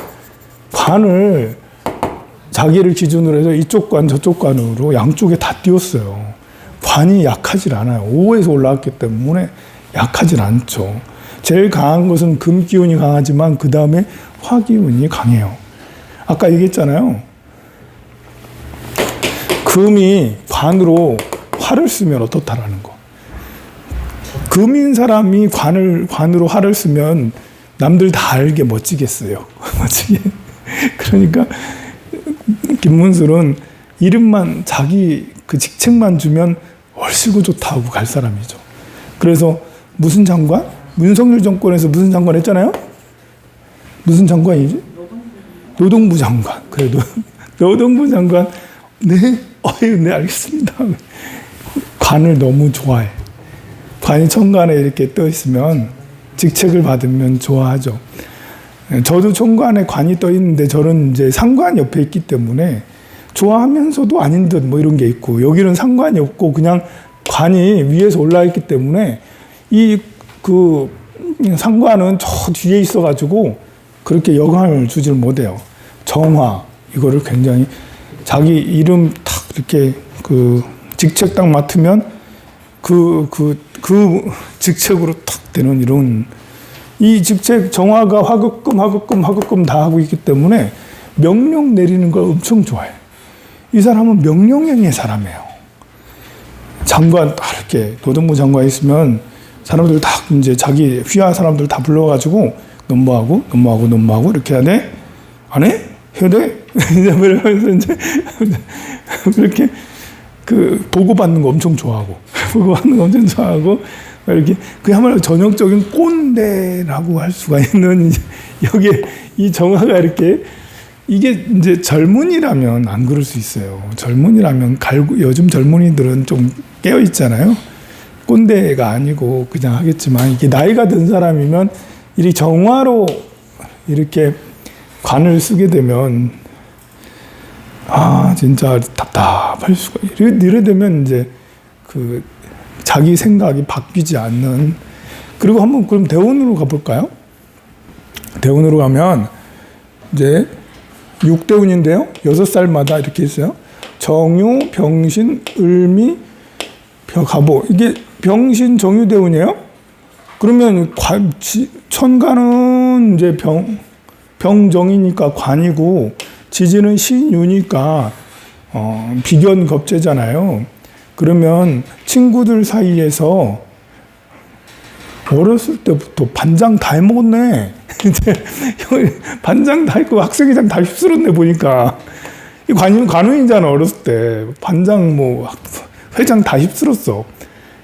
관을 자기를 기준으로 해서 이쪽 관 저쪽 관으로 양쪽에 다 띄웠어요. 관이 약하질 않아요. 5에서 올라왔기 때문에 약하질 않죠. 제일 강한 것은 금 기운이 강하지만 그 다음에 화 기운이 강해요. 아까 얘기했잖아요. 금이 관으로 화를 쓰면 어떻다라는 거. 금인 사람이 관으로 화를 쓰면 남들 다 알게 멋지겠어요. 멋지게. 그러니까 김문술은 이름만 자기 그 직책만 주면 얼씨구 좋다 하고 갈 사람이죠. 그래서 무슨 장관? 윤석열 정권에서 무슨 장관 했잖아요? 무슨 장관이지? 노동부 장관. 그래, 노동부 장관. 네, 네, 알겠습니다. 관을 너무 좋아해. 관이 천간에 이렇게 떠 있으면 직책을 받으면 좋아하죠. 저도 천간에 관이 떠 있는데 저는 이제 상관 옆에 있기 때문에 좋아하면서도 아닌 듯 뭐 이런 게 있고, 여기는 상관이 없고 그냥 관이 위에서 올라 있기 때문에 이 그 상관은 저 뒤에 있어가지고 그렇게 영향을 주질 못해요. 정화 이거를 굉장히 자기 이름 탁 이렇게 그 직책 딱 맡으면 그 직책으로 탁 되는 이런 이 직책 정화가 화급금 다 하고 있기 때문에 명령 내리는 걸 엄청 좋아해. 이 사람은 명령형의 사람이에요. 장관 딱 이렇게 노동부 장관 있으면 사람들 다 이제 자기 휘하 사람들 다 불러가지고 넘버하고 이렇게 해야 돼? 안 해? 해야 돼? 이러면서 이제 그렇게 그 보고받는 거 엄청 좋아하고 이렇게 그야말로 전형적인 꼰대라고 할 수가 있는 여기에 이 정화가 이렇게 이게 이제 젊은이라면 안 그럴 수 있어요. 젊은이라면 요즘 젊은이들은 좀 깨어 있잖아요. 꼰대가 아니고 그냥 하겠지만 이게 나이가 든 사람이면 이 정화로 이렇게 관을 쓰게 되면 진짜 답답할 수가 이래 되면 이제 그 자기 생각이 바뀌지 않는 그리고 한번 그럼 대운으로 가볼까요? 대운으로 가면 이제 6대운인데요. 6살마다 이렇게 있어요. 정유, 병신, 을미, 갑오. 이게 병신, 정유 대운이에요. 그러면 천간은 이제 병정이니까 관이고 지지는 신유니까 비견 겁재잖아요. 그러면 친구들 사이에서 어렸을 때부터 반장 다 해먹었네. 이제 반장 다 했고 학생회장 다 휩쓸었네 보니까. 이 관운이잖아 어렸을 때. 반장 뭐 회장 다 휩쓸었어.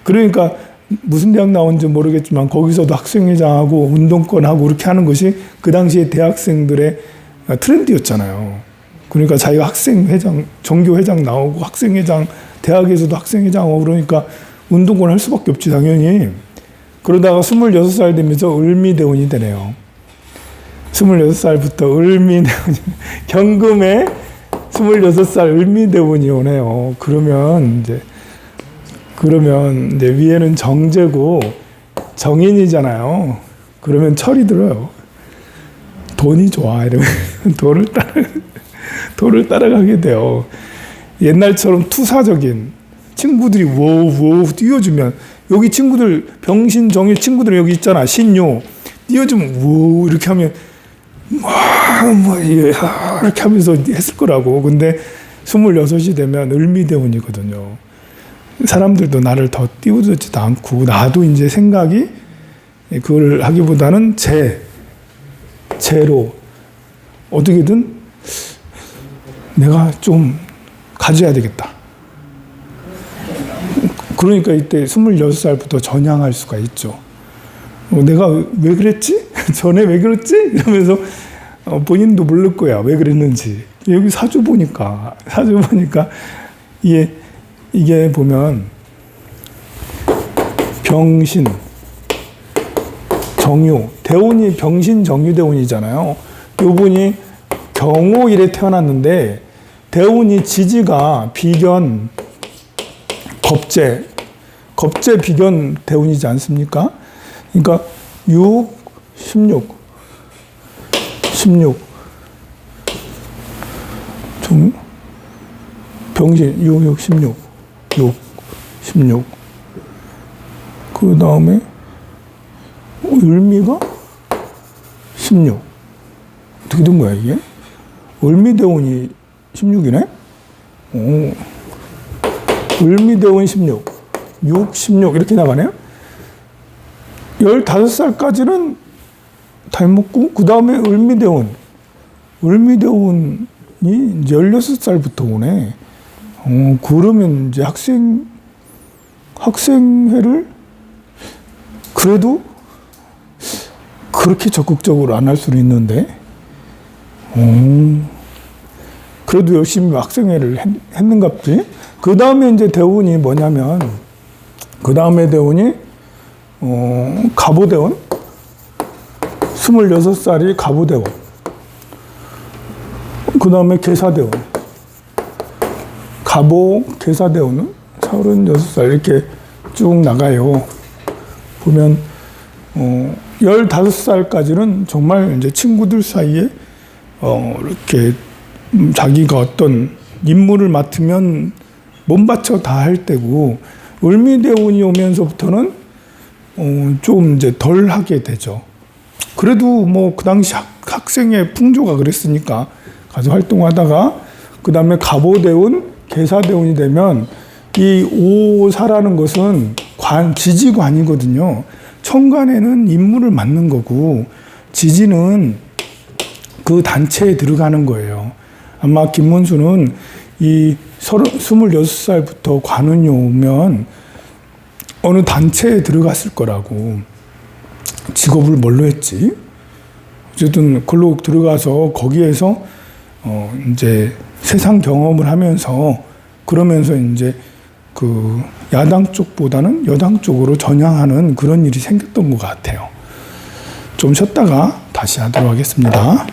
그러니까 무슨 대학 나온지 모르겠지만 거기서도 학생회장하고 운동권하고 그렇게 하는 것이 그 당시에 대학생들의 트렌드였잖아요. 그러니까 자기가 학생회장, 전교회장 나오고 학생회장, 대학에서도 학생회장하고 그러니까 운동권 할 수밖에 없지 당연히. 그러다가 26살 되면서 을미대운이 되네요. 26살부터 을미대운이 경금에 26살 을미대운이 오네요. 그러면 이제 위에는 정제고 정인이잖아요. 그러면 철이 들어요. 돈이 좋아 이러면 돈을 따라가게 돼요. 옛날처럼 투사적인 친구들이 워우 띄워주면 여기 친구들 병신 정일 친구들 여기 있잖아 신요 띄워주면 워우 이렇게 하면 이렇게 하면서 했을 거라고. 근데 26이 되면 을미대운이거든요. 사람들도 나를 더 띄워주지도 않고 나도 이제 생각이 그걸 하기보다는 제로 어떻게든 내가 좀 가져야 되겠다. 그러니까 이때 26살부터 전향할 수가 있죠. 내가 왜 그랬지? 전에 왜 그랬지? 이러면서 본인도 모를 거야. 왜 그랬는지. 여기 사주 보니까 이게 보면 병신, 정유, 대운이 병신, 정유 대운이잖아요. 요분이 경호일에 태어났는데 대운이 지지가 비견, 겁재 비견 대운이지 않습니까? 그러니까 6, 16 병신 6, 16 그 다음에 을미가 16 어떻게 된 거야 이게? 을미대운이 16이네? 오. 을미대운 16 이렇게 나가네요. 15살까지는 다 해먹고 그 다음에 을미대운이 이제 16살부터 오네. 그러면 이제 학생회를 그래도 그렇게 적극적으로 안 할 수는 있는데 그래도 열심히 학생회를 했는갑지. 그 다음에 이제 대운이 뭐냐면 그 다음에 대운이 갑오대운 26살이 갑오대운 그 다음에 계사대운 갑오 계사대운은 36살 이렇게 쭉 나가요. 보면 15살까지는 정말 이제 친구들 사이에 이렇게 자기가 어떤 임무를 맡으면 몸바쳐 다 할 때고 을미대운이 오면서부터는 좀 이제 덜 하게 되죠. 그래도 뭐 그 당시 학생의 풍조가 그랬으니까 가서 활동하다가 그 다음에 갑오대운, 계사대운이 되면 이 오사라는 것은 지지관이거든요. 천간에는 임무를 맡는 거고 지지는 그 단체에 들어가는 거예요. 아마 김문수는 이 26살부터 관운이 오면 어느 단체에 들어갔을 거라고. 직업을 뭘로 했지? 어쨌든 글로 들어가서 거기에서 이제 세상 경험을 하면서 그러면서 이제 그 야당 쪽보다는 여당 쪽으로 전향하는 그런 일이 생겼던 것 같아요. 좀 쉬었다가 다시 하도록 하겠습니다.